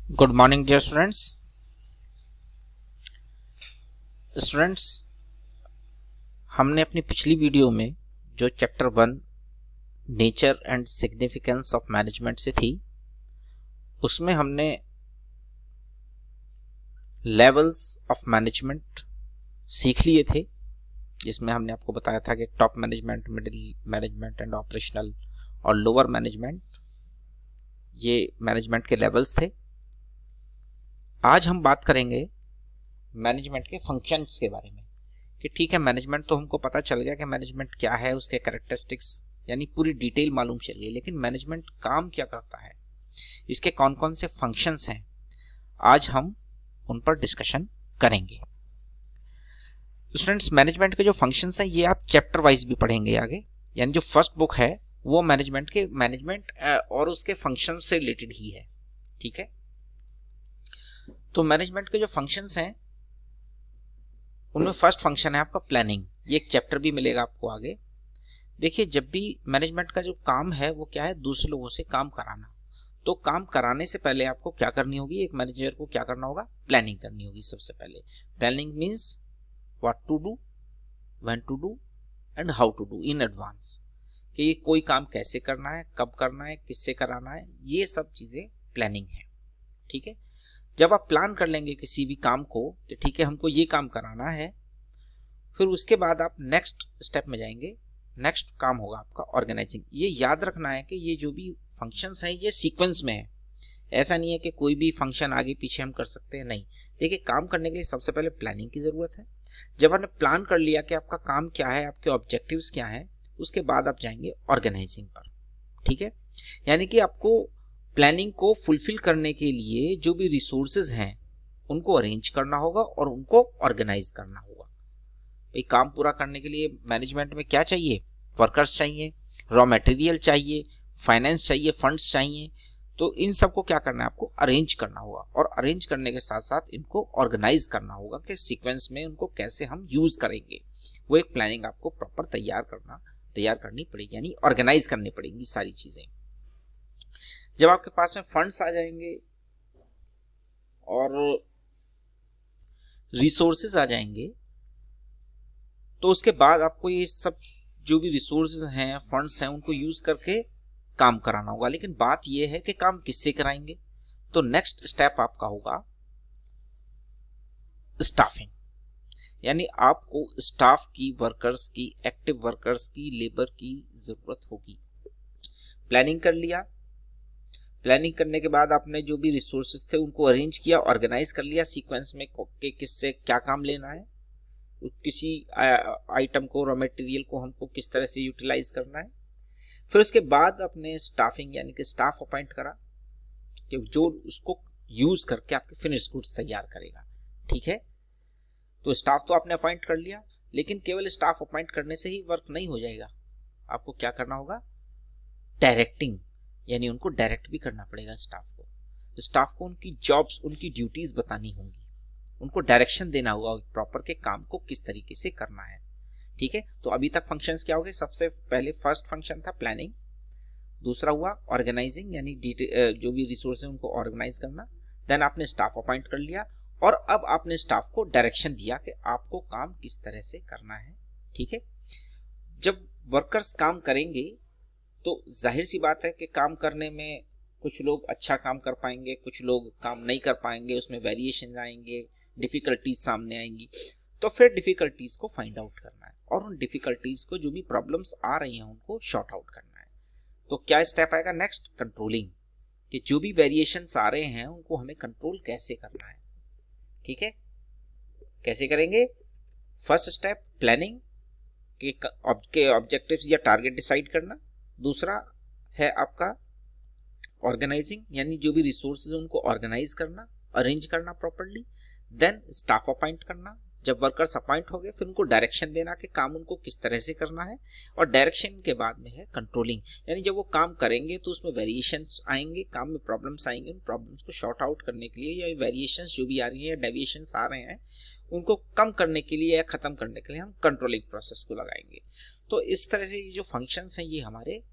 Good morning dear students, हमने अपनी पिछली वीडियो में जो chapter 1 nature and significance of management से थी, उसमें हमने लेवल्स ऑफ मैनेजमेंट सीख लिए थे, जिसमें हमने आपको बताया था कि top management, middle management and operational और लोअर मैनेजमेंट, ये मैनेजमेंट के लेवल्स थे। आज हम बात करेंगे मैनेजमेंट के फंक्शंस के बारे में कि ठीक है, मैनेजमेंट तो हमको पता चल गया कि मैनेजमेंट क्या है, उसके कैरेक्टरिस्टिक्स यानी पूरी डिटेल मालूम चल गई, लेकिन मैनेजमेंट काम क्या करता है, इसके कौन कौन से फंक्शंस हैं, आज हम उन पर डिस्कशन करेंगे। स्टूडेंट्स, मैनेजमेंट के जो फंक्शंस हैं ये आप चैप्टर वाइज भी पढ़ेंगे आगे, यानी जो फर्स्ट बुक है वो मैनेजमेंट और उसके फंक्शन से रिलेटेड ही है। ठीक है, तो मैनेजमेंट के जो फंक्शंस हैं उनमें फर्स्ट फंक्शन है आपका प्लानिंग। ये एक चैप्टर भी मिलेगा आपको आगे। देखिए, जब भी मैनेजमेंट का जो काम है वो क्या है, दूसरे लोगों से काम कराना। तो काम कराने से पहले आपको क्या करनी होगी, एक मैनेजर को क्या करना होगा, प्लानिंग करनी होगी। सबसे पहले planning means what to do, when to do and how to do in advance, कि ये कोई काम कैसे करना है, कब करना है, किससे कराना है, ये सब चीजें प्लानिंग है। ठीक है, जब आप प्लान कर लेंगे किसी भी काम को कि ठीक है हमको ये काम कराना है, फिर उसके बाद आप नेक्स्ट स्टेप में जाएंगे। नेक्स्ट काम होगा आपका ऑर्गेनाइजिंग। ये याद रखना है कि ये जो भी फंक्शंस हैं ये सीक्वेंस में है, ऐसा नहीं है कि कोई भी फंक्शन आगे पीछे हम कर सकते हैं, नहीं। देखिए, काम करने के लिए सबसे पहले प्लानिंग की जरूरत है। जब आपने प्लान कर लिया कि आपका काम क्या है, आपके ऑब्जेक्टिव्स क्या हैं, उसके बाद आप जाएंगे ऑर्गेनाइजिंग पर। ठीक है, यानी कि आपको प्लानिंग को फुलफिल करने के लिए जो भी रिसोर्सेज हैं उनको अरेंज करना होगा और उनको ऑर्गेनाइज करना होगा। एक काम पूरा करने के लिए मैनेजमेंट में क्या चाहिए, वर्कर्स चाहिए, रॉ मटेरियल चाहिए, फाइनेंस चाहिए, फंड्स चाहिए। तो इन सबको क्या करना है, आपको अरेंज करना होगा, और अरेंज करने के साथ साथ इनको ऑर्गेनाइज करना होगा कि सीक्वेंस में उनको कैसे हम यूज करेंगे। वो एक प्लानिंग आपको प्रॉपर तैयार करनी पड़ेगी, यानी ऑर्गेनाइज करनी पड़ेगी सारी चीजें। जब आपके पास में फंड्स आ जाएंगे और रिसोर्सेज आ जाएंगे, तो उसके बाद आपको ये सब जो भी रिसोर्सेज हैं, फंड्स हैं, उनको यूज करके काम कराना होगा। लेकिन बात यह है कि काम किससे कराएंगे, तो नेक्स्ट स्टेप आपका होगा स्टाफिंग, यानी आपको स्टाफ की, वर्कर्स की, एक्टिव वर्कर्स की, लेबर की जरूरत होगी। प्लानिंग कर लिया, प्लानिंग करने के बाद आपने जो भी रिसोर्सेज थे उनको अरेंज किया, ऑर्गेनाइज कर लिया सीक्वेंस में कि किससे क्या काम लेना है, किसी आइटम को, रॉ मटेरियल को हमको किस तरह से यूटिलाइज करना है। फिर उसके बाद अपने स्टाफिंग यानी कि स्टाफ अपॉइंट करा कि जो उसको यूज करके आपके फिनिश गुड्स तैयार करेगा। ठीक है, तो स्टाफ तो आपने अपॉइंट कर लिया, लेकिन केवल स्टाफ अपॉइंट करने से ही वर्क नहीं हो जाएगा। आपको क्या करना होगा, डायरेक्टिंग, यानी उनको डायरेक्ट भी करना पड़ेगा स्टाफ को। तो स्टाफ को उनकी जॉब्स, उनकी ड्यूटीज बतानी होंगी, उनको डायरेक्शन देना होगा प्रॉपर के काम को किस तरीके से करना है। ठीक है, तो अभी तक फंक्शंस क्या हो गए, सबसे पहले फर्स्ट फंक्शन था प्लानिंग, दूसरा हुआ ऑर्गेनाइजिंग, यानी जो भी रिसोर्स है उनको ऑर्गेनाइज करना, देन आपने स्टाफ अपॉइंट कर लिया, और अब आपने स्टाफ को डायरेक्शन दिया कि आपको काम किस तरह से करना है। ठीक है, जब वर्कर्स काम करेंगे तो जाहिर सी बात है कि काम करने में कुछ लोग अच्छा काम कर पाएंगे, कुछ लोग काम नहीं कर पाएंगे, उसमें वेरिएशन आएंगे, डिफिकल्टीज सामने आएंगी। तो फिर डिफिकल्टीज को फाइंड आउट करना है, और उन डिफिकल्टीज को, जो भी प्रॉब्लम्स आ रही हैं, उनको शॉर्ट आउट करना है। तो क्या स्टेप आएगा नेक्स्ट, कंट्रोलिंग, कि जो भी वेरिएशंस आ रहे हैं उनको हमें कंट्रोल कैसे करना है। ठीक है, कैसे करेंगे, फर्स्ट स्टेप प्लानिंग के ऑब्जेक्टिव्स या टारगेट डिसाइड करना, दूसरा है आपका ऑर्गेनाइजिंग, यानी जो भी रिसोर्सेज उनको ऑर्गेनाइज करना, अरेंज करना प्रॉपर्ली, देन स्टाफ अपॉइंट करना। जब वर्कर्स अपॉइंट हो गए फिर उनको डायरेक्शन देना कि काम उनको किस तरह से करना है, और डायरेक्शन के बाद में है कंट्रोलिंग, यानी जब वो काम करेंगे तो उसमें वेरिएशंस आएंगे, काम में प्रॉब्लम्स आएंगे, उन प्रॉब्लम्स को शॉर्ट आउट करने के लिए, या वेरिएशंस जो भी आ रही है, डेविएशंस आ रहे हैं, उनको कम करने के लिए या खत्म करने के लिए हम कंट्रोलिंग प्रोसेस को लगाएंगे। तो इस तरह से ये जो फंक्शंस हैं ये हमारे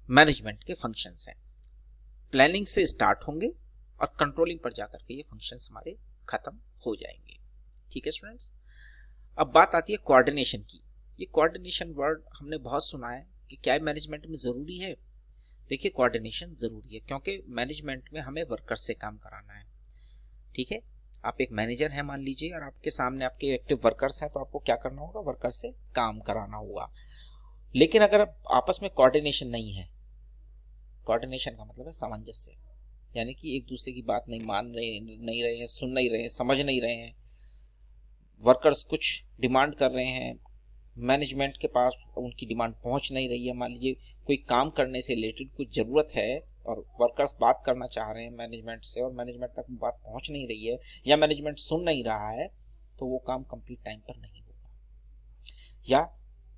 मैनेजमेंट के फंक्शंस हैं। प्लानिंग से स्टार्ट होंगे, और कंट्रोलिंग पर जाकर के ये फंक्शंस हमारे खत्म हो जाएंगे। ठीक है स्टूडेंट्स, अब बात आती है कोऑर्डिनेशन की। ये कोऑर्डिनेशन वर्ड हमने बहुत सुना है कि क्या मैनेजमेंट में जरूरी है। देखिए कोऑर्डिनेशन जरूरी है क्योंकि मैनेजमेंट में हमें वर्कर से काम कराना है। ठीक है, आप एक मैनेजर हैं मान लीजिए और आपके सामने आपके एक्टिव वर्कर्स हैं, तो आपको क्या करना होगा, वर्कर से काम कराना होगा। लेकिन अगर आपस में कोऑर्डिनेशन नहीं है, कोऑर्डिनेशन का मतलब है सामंजस्य, यानी कि एक दूसरे की बात नहीं मान रहे हैं, सुन नहीं रहे हैं, समझ नहीं रहे हैं, वर्कर्स कुछ डिमांड कर रहे हैं, मैनेजमेंट के पास उनकी डिमांड पहुंच नहीं रही है। मान लीजिए कोई काम करने से रिलेटेड कुछ जरूरत है और वर्कर्स बात करना चाह रहे हैं मैनेजमेंट से और मैनेजमेंट तक बात पहुंच नहीं रही है या मैनेजमेंट सुन नहीं रहा है, तो वो काम कंप्लीट टाइम पर नहीं होगा। या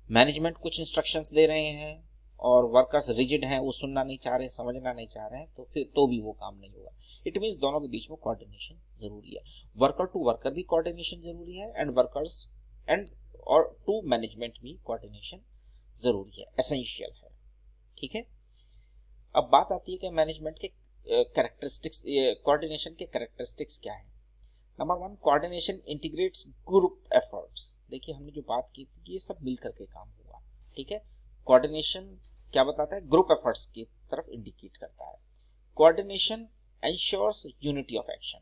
मैनेजमेंट कुछ इंस्ट्रक्शंस दे रहे हैं और वर्कर्स रिजिड हैं, वो सुनना नहीं चाह रहे, समझना नहीं चाह रहे हैं, तो फिर तो भी वो काम नहीं होगा। इट मीन्स दोनों के बीच में कोऑर्डिनेशन जरूरी है। वर्कर टू वर्कर भी कोऑर्डिनेशन जरूरी है एंड वर्कर्स एंड और टू मैनेजमेंट भी कोऑर्डिनेशन जरूरी है, एसेंशियल है। ठीक है, अब बात आती है कि मैनेजमेंट के कैरेक्टरिस्टिक्स, कोऑर्डिनेशन के कैरेक्टरिस्टिक्स क्या है। Number 1, coordination integrates group efforts. देखिए हमने जो बात की थी ये सब मिलकर के काम हुआ। ठीक है, कोऑर्डिनेशन क्या बताता है, ग्रुप एफर्ट्स की तरफ इंडिकेट करता है। Coordination ensures unity of action.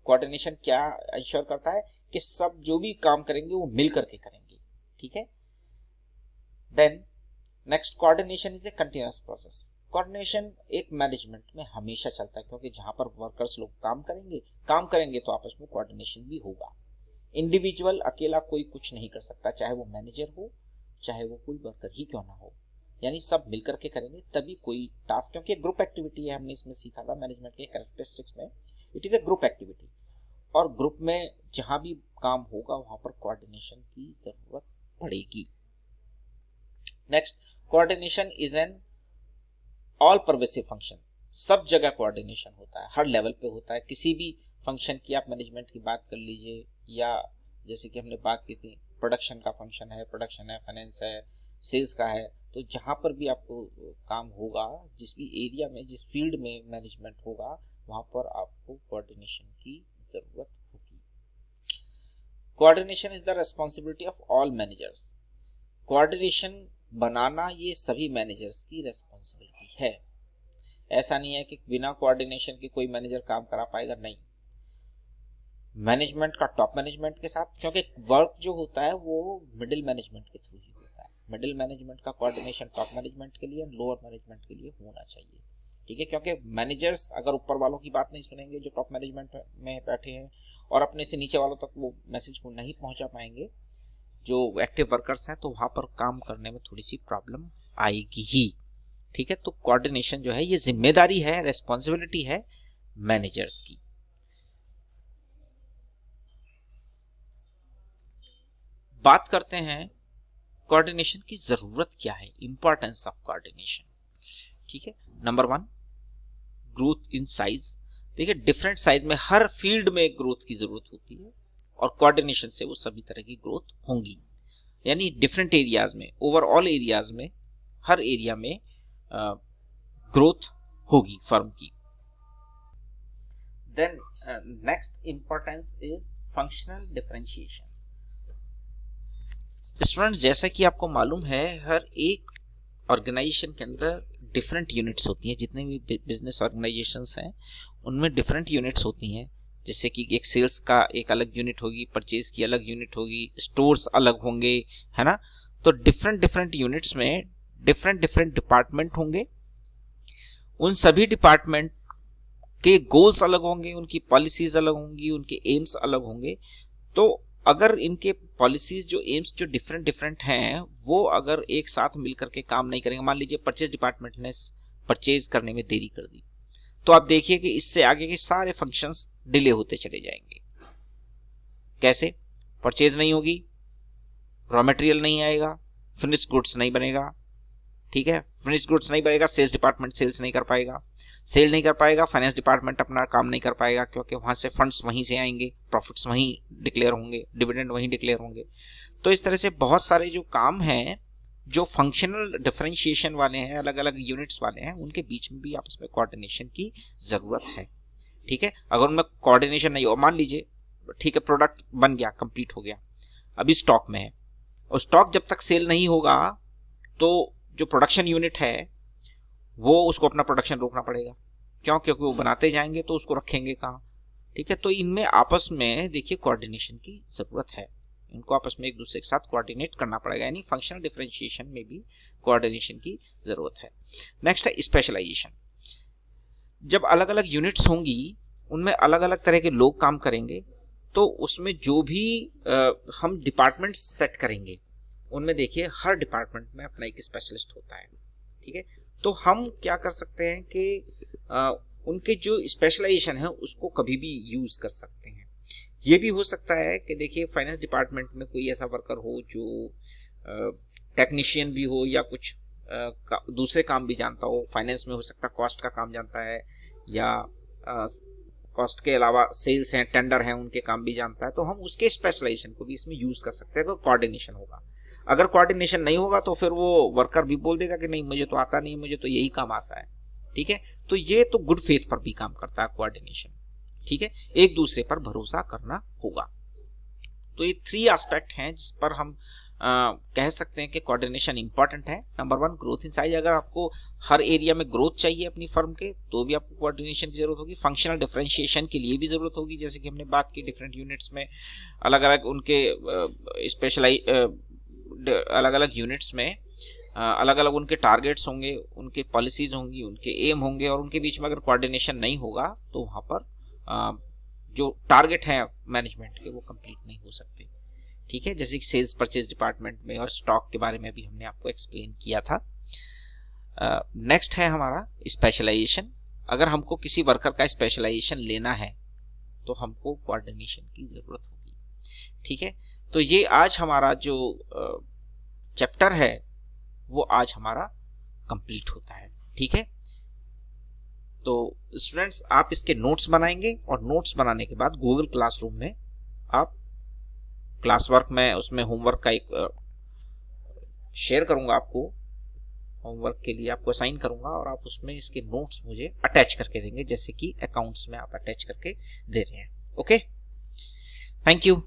Coordination क्या एंश्योर करता है कि सब जो भी काम करेंगे वो मिल करके करेंगे। ठीक है, then next, coordination is a continuous process. Coordination एक मैनेजमेंट में हमेशा चलता है क्योंकि जहां पर वर्कर्स लोग काम करेंगे तो आपस में कोऑर्डिनेशन भी होगा। इंडिविजुअल अकेला कोई कुछ नहीं कर सकता, चाहे वो मैनेजर हो चाहे वो कोई वर्कर ही क्यों ना हो, यानी सब मिलकर के करेंगे तभी कोई टास्क, क्योंकि ग्रुप एक्टिविटी है, हमने इसमें सीखा था मैनेजमेंट के कैरेक्टरिस्टिक्स में, it is a group activity. और ग्रुप में जहां भी काम होगा वहां पर कोऑर्डिनेशन की जरूरत पड़ेगी। Next, coordination is an all pervasive function. सब जगह कोऑर्डिनेशन होता है, हर लेवल पे होता है। किसी भी फंक्शन की आप मैनेजमेंट की बात कर लीजिए, या जैसे कि हमने बात की थी प्रोडक्शन का फंक्शन है, प्रोडक्शन है, फाइनेंस है, सेल्स का है, तो जहां पर भी आपको काम होगा, जिस भी एरिया में, जिस फील्ड में मैनेजमेंट होगा, वहां पर आपको कोऑर्डिनेशन की जरूरत होगी। Coordination is the responsibility of all managers. Coordination बनाना ये सभी मैनेजर्स की रेस्पॉन्सिबिलिटी है। ऐसा नहीं है कि बिना कोऑर्डिनेशन के कोई मैनेजर काम करा पाएगा, नहीं। मैनेजमेंट का टॉप मैनेजमेंट के साथ, क्योंकि वर्क जो होता है वो मिडिल मैनेजमेंट के थ्रू ही होता है। मिडिल मैनेजमेंट का कोऑर्डिनेशन टॉप मैनेजमेंट के लिए, लोअर मैनेजमेंट के लिए होना चाहिए। ठीक है, क्योंकि मैनेजर्स अगर ऊपर वालों की बात नहीं सुनेंगे जो टॉप मैनेजमेंट में बैठे हैं, और अपने से नीचे वालों तक वो मैसेज को नहीं पहुंचा पाएंगे जो एक्टिव वर्कर्स हैं, तो वहां पर काम करने में थोड़ी सी प्रॉब्लम आएगी ही। ठीक है, तो कोऑर्डिनेशन जो है ये जिम्मेदारी है, रेस्पॉन्सिबिलिटी है मैनेजर्स की। बात करते हैं कोऑर्डिनेशन की जरूरत क्या है, इंपॉर्टेंस ऑफ कोऑर्डिनेशन। ठीक है, नंबर 1, ग्रोथ इन साइज। देखिए डिफरेंट साइज में हर फील्ड में ग्रोथ की जरूरत होती है और कोऑर्डिनेशन से वो सभी तरह की ग्रोथ होंगी, यानी डिफरेंट एरियाज में, ओवरऑल एरियाज में, हर एरिया में ग्रोथ होगी फर्म की। Then next importance is functional differentiation. Students, जैसा कि आपको मालूम है हर एक ऑर्गेनाइजेशन के अंदर डिफरेंट यूनिट्स होती हैं। जितने भी बिजनेस ऑर्गेनाइजेशंस हैं उनमें डिफरेंट यूनिट्स होती हैं, जैसे कि एक सेल्स का एक अलग यूनिट होगी, परचेज की अलग यूनिट होगी, स्टोर्स अलग होंगे, है ना। तो डिफरेंट यूनिट्स में डिफरेंट डिपार्टमेंट होंगे। उन सभी डिपार्टमेंट के गोल्स अलग होंगे, उनकी पॉलिसीज अलग होंगी, उनके एम्स अलग होंगे। तो अगर इनके पॉलिसीज जो एम्स जो डिफरेंट हैं वो अगर एक साथ मिलकर के काम नहीं करेंगे, मान लीजिए परचेज डिपार्टमेंट ने परचेज करने में देरी कर दी, तो आप देखिए कि इससे आगे के सारे फंक्शंस डिले होते चले जाएंगे। कैसे? परचेज नहीं होगी, रॉ मटेरियल नहीं आएगा, फिनिश्ड गुड्स नहीं बनेगा। ठीक है, फिनिश्ड गुड्स नहीं बनेगा, सेल्स डिपार्टमेंट सेल्स नहीं कर पाएगा, सेल नहीं कर पाएगा, फाइनेंस डिपार्टमेंट अपना काम नहीं कर पाएगा, क्योंकि वहां से फंड्स वहीं से आएंगे, प्रॉफिट्स वहीं डिक्लेयर होंगे, डिविडेंड वहीं डिक्लेयर होंगे। तो इस तरह से बहुत सारे जो काम हैं जो फंक्शनल डिफरेंशिएशन वाले हैं, अलग अलग यूनिट्स वाले हैं, उनके बीच में भी आपस में कोऑर्डिनेशन की जरूरत है। ठीक है। अगर उनमें कोऑर्डिनेशन नहीं हो, मान लीजिए ठीक है प्रोडक्ट बन गया, कंप्लीट हो गया, अभी स्टॉक में है, और स्टॉक जब तक सेल नहीं होगा तो जो प्रोडक्शन यूनिट है वो उसको अपना प्रोडक्शन रोकना पड़ेगा। क्यों? क्योंकि वो बनाते जाएंगे तो उसको रखेंगे कहाँ, ठीक है। तो इनमें आपस में देखिए कोऑर्डिनेशन की जरूरत है, इनको आपस में एक दूसरे के साथ कोऑर्डिनेट करना पड़ेगा, यानी फंक्शनल डिफरेंशिएशन में भी कोऑर्डिनेशन की जरूरत है। नेक्स्ट है स्पेशलाइजेशन। जब अलग अलग यूनिट्स होंगी उनमें अलग अलग तरह के लोग काम करेंगे, तो उसमें जो भी हम डिपार्टमेंट सेट करेंगे उनमें देखिए हर डिपार्टमेंट में अपना एक स्पेशलिस्ट होता है, ठीक है। तो हम क्या कर सकते हैं कि उनके जो स्पेशलाइजेशन है उसको कभी भी यूज कर सकते हैं। ये भी हो सकता है कि देखिए फाइनेंस डिपार्टमेंट में कोई ऐसा वर्कर हो जो टेक्नीशियन भी हो या कुछ दूसरे काम भी जानता हो, फाइनेंस में हो सकता है कॉस्ट का काम जानता है, या कॉस्ट के अलावा सेल्स हैं, टेंडर हैं, उनके काम भी जानता है, तो हम उसके स्पेशलाइजेशन को भी इसमें यूज कर सकते हैं। तो कोऑर्डिनेशन होगा। अगर कोऑर्डिनेशन नहीं होगा तो फिर वो वर्कर भी बोल देगा कि नहीं मुझे तो आता नहीं, मुझे तो यही काम आता है, ठीक है। तो ये तो गुड फेथ पर भी काम करता है कोऑर्डिनेशन, ठीक है। एक दूसरे पर भरोसा करना होगा। तो ये 3 एस्पेक्ट हैं जिस पर हम कह सकते हैं कि कोऑर्डिनेशन इंपॉर्टेंट है। Number 1 growth in size. अगर आपको हर एरिया में ग्रोथ चाहिए अपनी फर्म के तो भी आपको कोऑर्डिनेशन की जरूरत होगी। फंक्शनल डिफरेंशिएशन के लिए भी जरूरत होगी, जैसे कि हमने बात की डिफरेंट यूनिट्स में अलग अलग उनके अलग अलग यूनिट्स में अलग अलग उनके टारगेट्स होंगे, उनके पॉलिसीज होंगी, उनके एम होंगे, और उनके बीच में अगर कोऑर्डिनेशन नहीं होगा तो वहां पर जो टारगेट है मैनेजमेंट के वो कंप्लीट नहीं हो सकते, ठीक है। जैसे कि सेल्स परचेज डिपार्टमेंट में और स्टॉक के बारे में भी हमने आपको एक्सप्लेन किया था। नेक्स्ट है हमारा स्पेशलाइजेशन। अगर हमको किसी वर्कर का स्पेशलाइजेशन लेना है तो हमको कोऑर्डिनेशन की जरूरत होगी, ठीक है। तो ये आज हमारा जो चैप्टर है वो आज हमारा कंप्लीट होता है, ठीक है। तो स्टूडेंट्स आप इसके नोट्स बनाएंगे, और नोट्स बनाने के बाद गूगल क्लासरूम में आप क्लास वर्क में उसमें होमवर्क का एक शेयर करूंगा, आपको होमवर्क के लिए आपको असाइन करूंगा, और आप उसमें इसके नोट्स मुझे अटैच करके देंगे, जैसे कि अकाउंट्स में आप अटैच करके दे रहे हैं। Okay, thank you.